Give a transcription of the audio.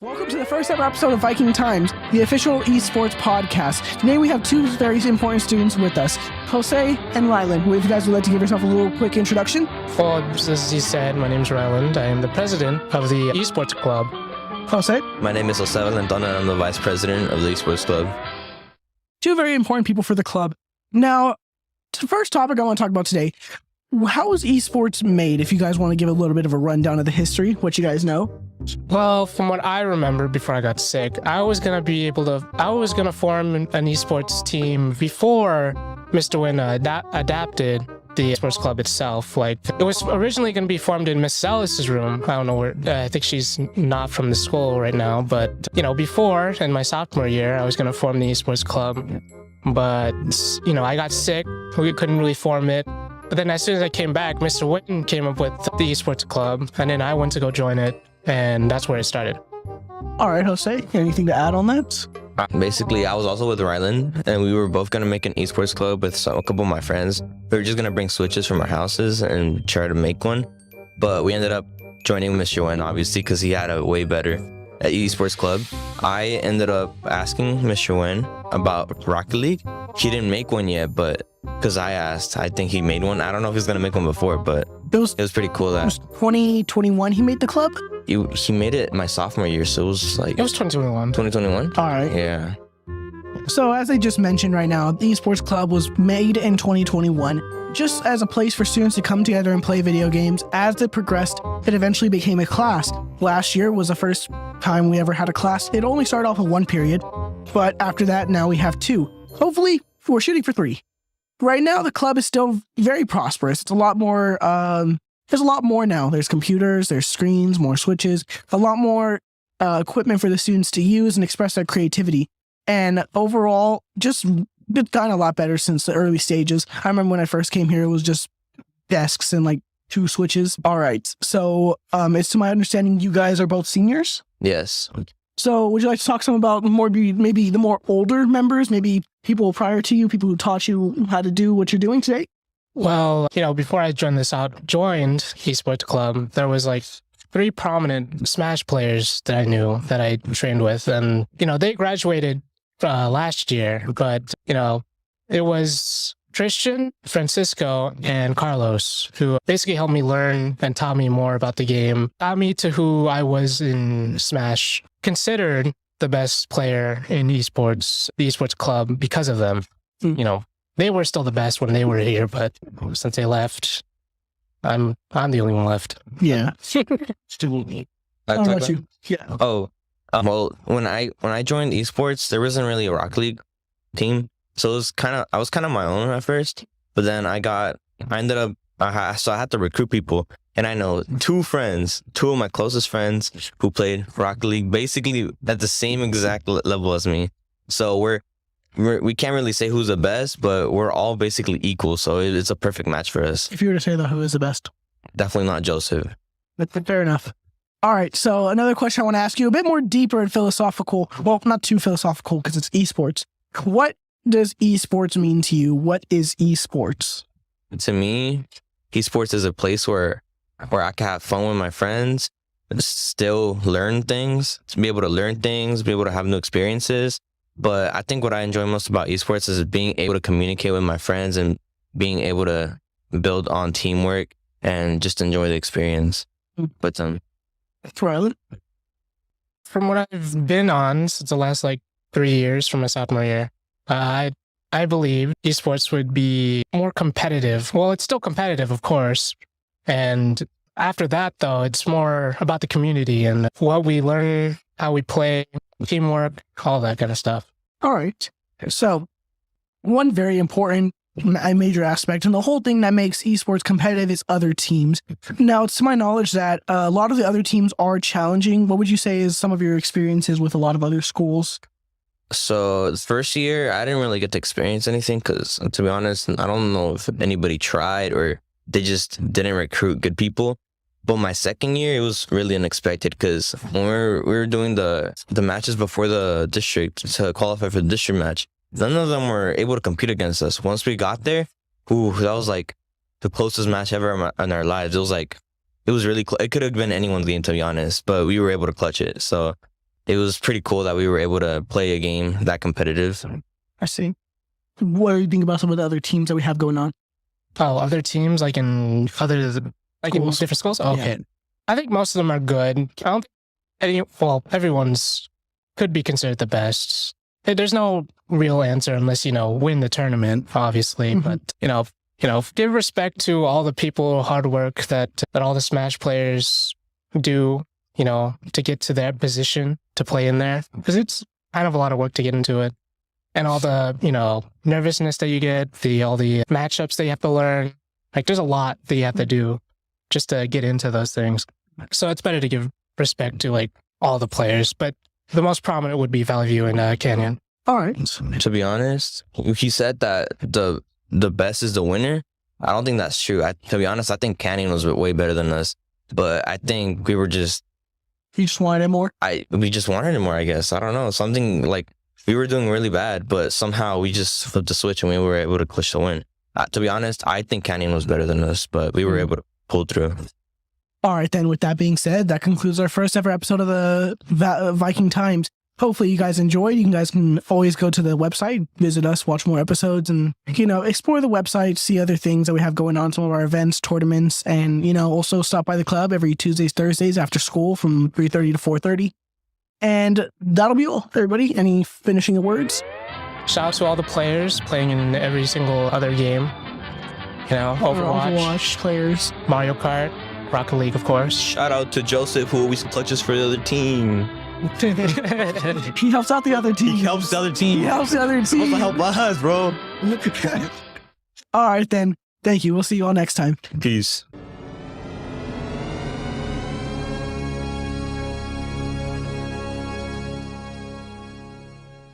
Welcome to the first ever episode of Viking Times, the official esports podcast. Today we have two very important students with us, Jose and Ryland. If you guys would like to give yourself a little quick introduction. Well, as you said, my name is Ryland. I am the president of the esports club. Jose? My name is Jose Valentona, and I'm the vice president of the esports club. Two very important people for the club. Now, the first topic I want to talk about today, how was esports made? If you guys want to give a little bit of a rundown of the history, what you guys know. Well, from what I remember before I got sick, I was going to form an esports team before Mr. Wynn adapted the esports club itself. Like, it was originally going to be formed in Miss Ellis's room. I don't know where, I think she's not from the school right now, but, before, in my sophomore year, I was going to form the esports club. But, I got sick. We couldn't really form it. But then as soon as I came back, Mr. Wynn came up with the esports club, and then I went to go join it, and that's where it started. All right, Jose, anything to add on that? Basically, I was also with Ryland, and we were both going to make an esports club with a couple of my friends. We were just going to bring switches from our houses and try to make one. But we ended up joining Mr. Wynn, obviously, because he had a way better esports club. I ended up asking Mr. Wynn about Rocket League. He didn't make one yet, but because I asked, I think he made one. I don't know if he's going to make one before, but it was pretty cool. That it was 2021 he made the club? He made it my sophomore year, so it was like... It was 2021. 2021? All right. Yeah. So as I just mentioned right now, the esports club was made in 2021 just as a place for students to come together and play video games. As it progressed, it eventually became a class. Last year was the first time we ever had a class. It only started off with one period, but after that, now we have two. Hopefully, we're shooting for three. Right now, the club is still very prosperous. It's a lot more, there's a lot more now. There's computers, there's screens, more switches, a lot more equipment for the students to use and express their creativity. And overall, just it's gotten a lot better since the early stages. I remember when I first came here, it was just desks and like two switches. All right. So it's to my understanding, you guys are both seniors? Yes. So would you like to talk some about maybe the more older members, maybe people prior to you, people who taught you how to do what you're doing today? Well, before I joined esports club, there was like 3 prominent Smash players that I knew that I trained with. And, they graduated last year, but, it was Tristan, Francisco, and Carlos, who basically helped me learn and taught me more about the game, got me to who I was in Smash, considered the best player in the esports club because of them. They were still the best when they were here, but since they left, I'm the only one left. Yeah. How about you? Yeah. Oh, well, when I joined esports, there wasn't really a Rocket League team, so I was kind of my own at first. But then I had to recruit people, and I know two of my closest friends who played Rocket League, basically at the same exact level as me. So we can't really say who's the best, but we're all basically equal. So it's a perfect match for us. If you were to say though, who is the best? Definitely not Joseph. But fair enough. All right. So another question I want to ask you, a bit more deeper and philosophical. Well, not too philosophical because it's esports. What does esports mean to you? What is esports? To me, esports is a place where I can have fun with my friends, still learn things, to be able to learn things, be able to have new experiences. But I think what I enjoy most about esports is being able to communicate with my friends and being able to build on teamwork and just enjoy the experience. But Ryland? From what I've been on since the last 3 years from my sophomore year, I believe esports would be more competitive. Well, it's still competitive, of course. And after that, though, it's more about the community and what we learn, how we play, teamwork, all that kind of stuff. All right. So one very important major aspect and the whole thing that makes esports competitive is other teams. Now, it's to my knowledge that a lot of the other teams are challenging. What would you say is some of your experiences with a lot of other schools? So the first year, I didn't really get to experience anything because, to be honest, I don't know if anybody tried or they just didn't recruit good people. But my second year, it was really unexpected because when we were doing the matches before the district to qualify for the district match, none of them were able to compete against us. Once we got there, that was like the closest match ever in our lives. It was really close. It could have been anyone's game, to be honest, but we were able to clutch it. So it was pretty cool that we were able to play a game that competitive. I see. What do you think about some of the other teams that we have going on? Oh, other teams in Schools. different schools. Okay, I think most of them are good. I don't think everyone's could be considered the best. There's no real answer unless win the tournament, obviously. Mhm. But give respect to all the people, hard work that all the Smash players do. To get to their position to play in there, because it's kind of a lot of work to get into it, and all the nervousness that you get, all the matchups that you have to learn. Like, there's a lot that you have to do just to get into those things. So it's better to give respect to all the players, but the most prominent would be Valley View and Canyon. All right. To be honest, he said that the best is the winner. I don't think that's true. To be honest, I think Canyon was way better than us, but I think we were just. You just wanted it more? We just wanted it more, I guess. I don't know. Something like we were doing really bad, but somehow we just flipped the switch and we were able to clutch the win. To be honest, I think Canyon was better than us, but we were able to pull through. All right, then. With that being said, that concludes our first ever episode of the Viking Times. Hopefully you guys enjoyed. You guys can always go to the website, visit us, watch more episodes, and, explore the website, see other things that we have going on, some of our events, tournaments, and, also stop by the club every Tuesdays, Thursdays after school from 3:30 to 4:30. And that'll be all, everybody. Any finishing words? Shout out to all the players playing in every single other game. Overwatch players, Mario Kart, Rocket League, of course. Shout out to Joseph, who always clutches for the other team. He helps out the other team. He helps the other team. He helps the other team. Supposed to help us, bro. All right, then. Thank you. We'll see you all next time. Peace.